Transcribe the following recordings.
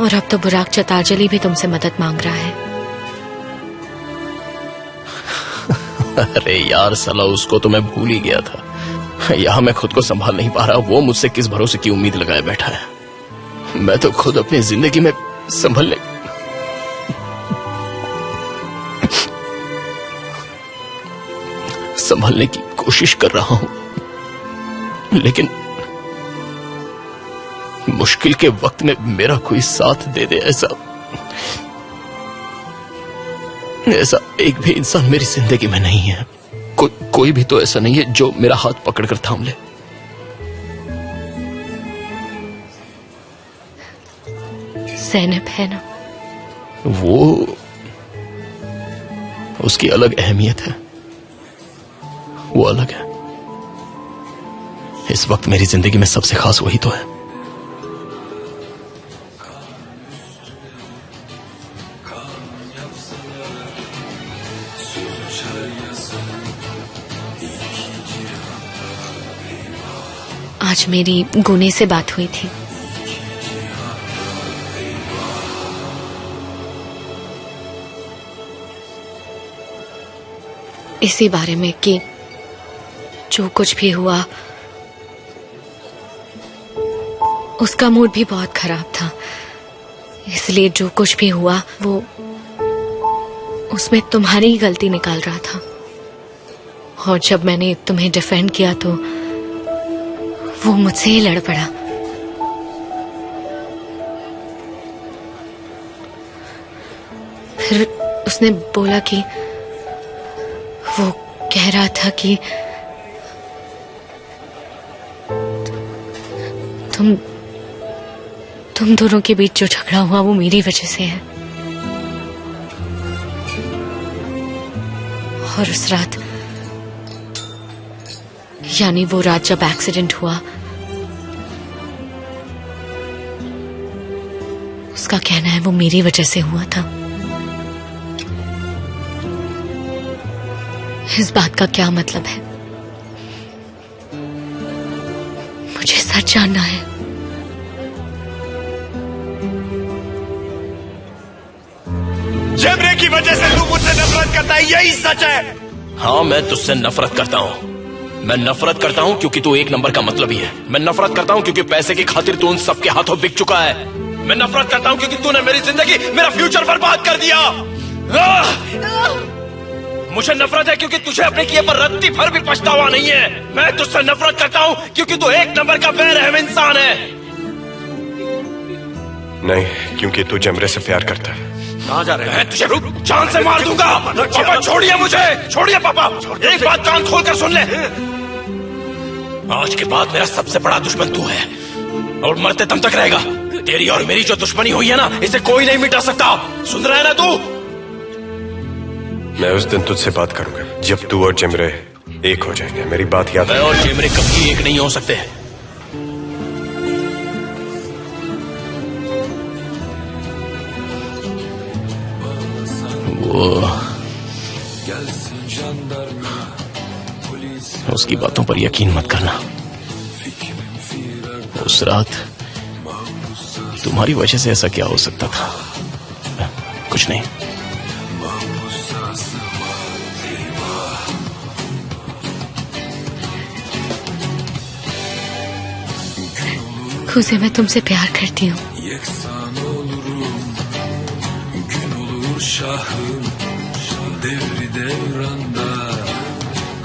और अब तो बुराक चतारजली भी तुमसे मदद मांग रहा है। अरे यार साला, उसको तो मैं भूल ही गया था। यहाँ मैं खुद को संभाल नहीं पा रहा, वो मुझसे किस भरोसे की उम्मीद लगाए बैठा है। मैं तो खुद अपनी जिंदगी में संभलने की कोशिश कर रहा हूं, लेकिन मुश्किल के वक्त में मेरा कोई साथ दे दे, ऐसा एक भी इंसान मेरी जिंदगी में नहीं है। कोई भी तो ऐसा नहीं है जो मेरा हाथ पकड़कर थाम ले। ज़ैनब है ना, वो उसकी अलग अहमियत है, वो अलग है। इस वक्त मेरी जिंदगी में सबसे खास वही तो है। आज मेरी गुने से बात हुई थी। इसी बारे में कि जो कुछ भी हुआ उसका मूड भी बहुत खराब था, इसलिए जो कुछ भी हुआ वो उसमें तुम्हारी ही गलती निकाल रहा था। और जब मैंने तुम्हें डिफेंड किया तो वो मुझसे ही लड़ पड़ा। फिर उसने बोला कि वो कह रहा था कि तुम दोनों के बीच जो झगड़ा हुआ वो मेरी वजह से है। और उस रात, यानी वो रात जब एक्सीडेंट हुआ, उसका कहना है वो मेरी वजह से हुआ था। इस बात का क्या मतलब है? मुझे सच जानना है। जेमरे की वजह से तू मुझसे नफरत करता है, यही सच है? हाँ, मैं तुझसे नफरत करता हूँ। मैं नफरत करता हूँ क्योंकि तू एक नंबर का मतलब ही है। मैं नफरत करता हूँ क्योंकि पैसे की खातिर तू उन सबके हाथों बिक चुका है। मैं नफरत करता हूँ क्योंकि तूने मेरी जिंदगी, मेरा फ्यूचर बर्बाद कर दिया। मुझे नफरत है क्योंकि तुझे अपने किए पर रत्ती भर भी पछतावा नहीं है। मैं तुझसे नफरत करता हूँ क्योंकि तू एक नंबर का बेरहम इंसान है। नहीं, क्योंकि तू जमरे से प्यार करता है। कहाँ जा रहे हैं? तुझे जान से मार दूंगा। पापा छोड़िए मुझे, छोड़िए पापा। एक बात कान खोल कर सुन ले, आज के बाद मेरा सबसे बड़ा दुश्मन तू है और मरते दम तक रहेगा। तेरी और मेरी जो दुश्मनी हुई है ना, इसे कोई नहीं मिटा सकता। सुन रहा है ना तू? मैं उस दिन तुझसे बात करूंगा जब तू और जेमरे एक हो जाएंगे। मेरी बात याद है। मैं और जेमरे कभी एक नहीं हो सकते। उसकी बातों पर यकीन मत करना। उस रात तुम्हारी वजह से ऐसा क्या हो सकता था? कुछ नहीं। खुसे, मैं तुमसे प्यार करती हूँ। devri devranda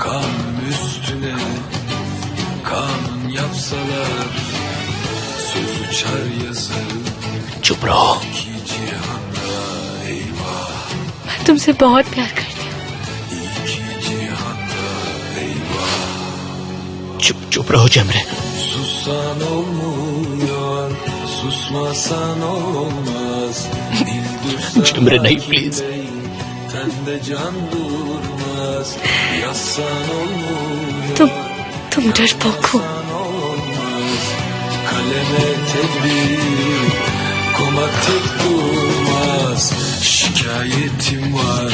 kanun üstüne kanun yapsalar söz uçar yazı चुप रहो। iki cihanda eyvah मैं तुमसे बहुत प्यार करती हूँ। iki cihanda eyvah चुप रहो जेमरे। Sussan olmuyor susmasan olmaz dil dursa जेमरे नहीं, please. Sende can durmaz, yazsan olmuyor. तुम डरपोक हो। Kaleme tedbir, komak tek durmaz. Şikayetim var,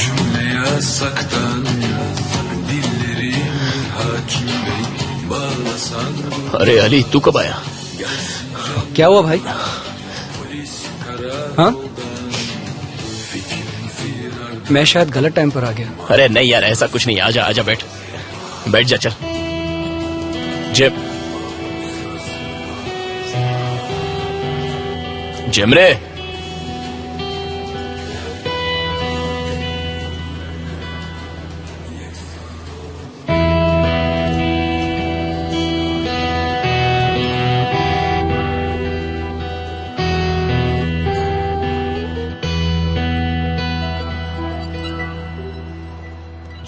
cümle yasaktan. Dillerim hakim bey, bağlasan. अरे अली, तू कब आया? क्या हुआ भाई? हाँ, मैं शायद गलत टाइम पर आ गया। अरे नहीं यार, ऐसा कुछ नहीं। आजा आजा, बैठ बैठ जा, चल। जेमरे,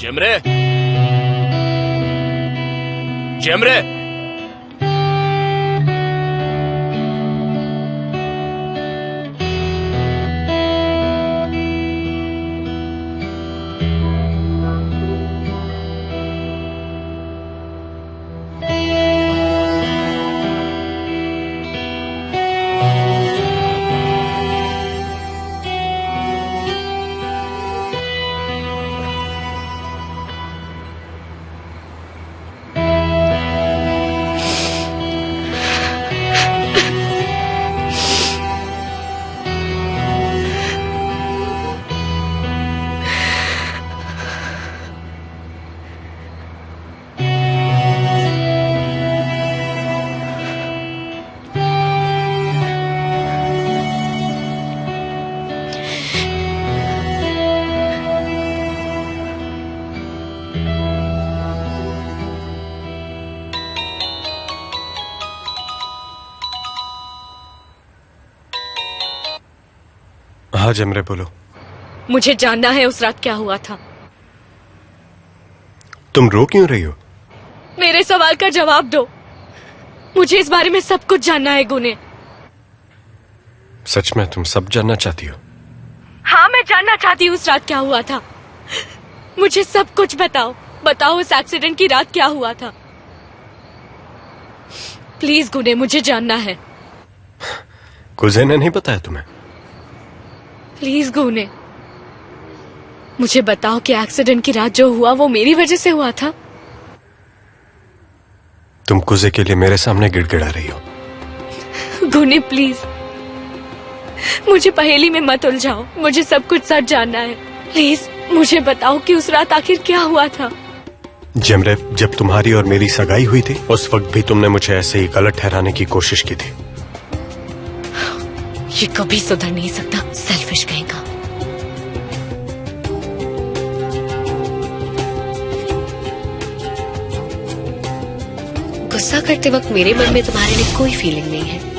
जेमरे, जेमरे, हाँ जेमरे, बोलो। मुझे जानना है उस रात क्या हुआ था। तुम रो क्यों रही हो? मेरे सवाल का जवाब दो। मुझे इस बारे में सब कुछ जानना है गुने। सच में तुम सब जानना चाहती हो? हाँ, मैं जानना चाहती हूँ उस रात क्या हुआ था। मुझे सब कुछ बताओ। बताओ उस एक्सीडेंट की रात क्या हुआ था। प्लीज गुने, मुझे जानना है। कुज़े ने नहीं बताया तुम्हें? प्लीज गुने, मुझे बताओ कि एक्सीडेंट की रात जो हुआ वो मेरी वजह से हुआ था। तुम कुज़े के लिए मेरे सामने गिड़गिड़ा रही हो। गुने प्लीज, मुझे पहेली में मत उलझाओ। मुझे सब कुछ सच जानना है। प्लीज मुझे बताओ कि उस रात आखिर क्या हुआ था। जेमरे, जब तुम्हारी और मेरी सगाई हुई थी उस वक्त भी तुमने मुझे ऐसे ही गलत ठहराने की कोशिश की थी। ये कभी सुधर नहीं सकता, सेल्फिश कहेगा। गुस्सा करते वक्त मेरे मन में तुम्हारे लिए कोई फीलिंग नहीं है।